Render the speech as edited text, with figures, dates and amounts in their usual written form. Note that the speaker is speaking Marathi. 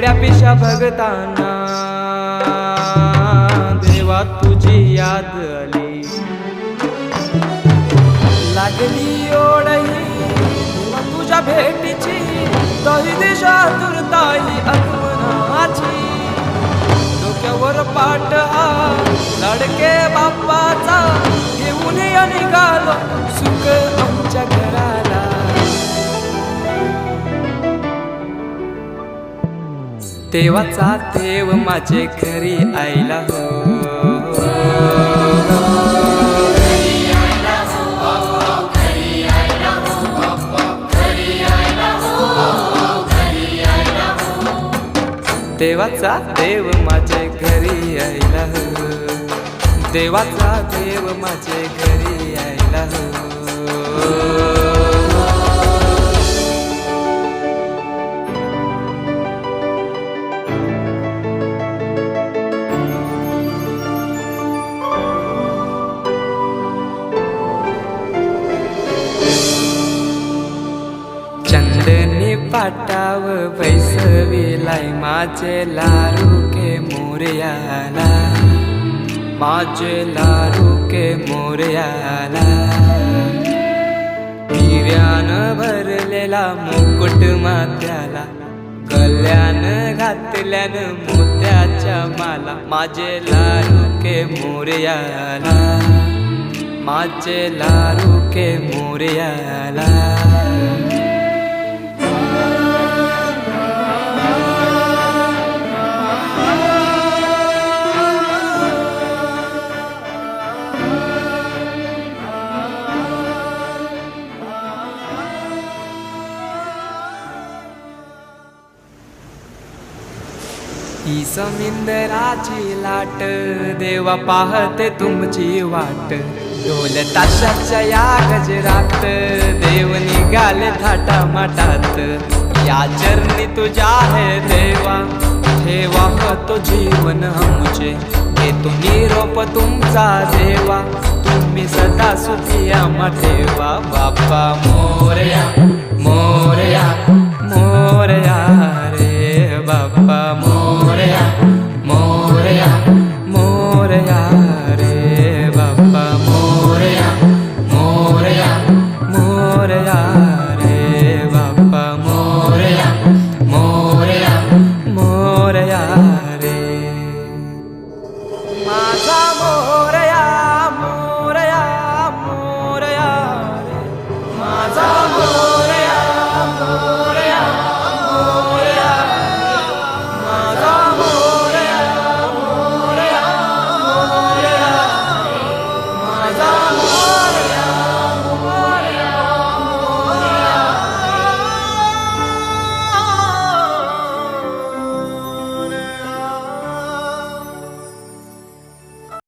वेड्या पिशा भगतांना देवा तुझी याद आली, लागली ओढही देवा तुझ्या भेटीची, तही दिशा दुर्ताई आगमनाची. डोक्यावर पाट हा लाडके बाप्पाचा, घेऊन या निघालो सुख आमच्या घराला. देवाचा देव माझे घरी आयला हो, देवाचा देव माझे घरी आयला हो, देवाचा देव माझे घरी आयला हो. चंदनी पाटाव बैसविलाय माझे लाडके मोरयाला, माझे लाडके मोरयाला. हिऱ्यान भरलेला मुकुट माथ्याला, गल्यान घातल्यान मोत्याच्या माला. माझे लाडके मोरयाला, माझे लाडके मोरयाला. ही समिंदराची लाट देवा पाहते तुमची वाट, ढोल ताशाच्या या गजरात देव निघाले थाटा माटात. या चरणी तुझ्या है देवा, ठेवा तो जीवन आमचे, घेतो निरोप तुमचा देवा, तुम्ही सदा सुखी आम्हा ठेवा. बाप्पा मोरया मोरया मोरया रे बाप्पा मोरया मोरया.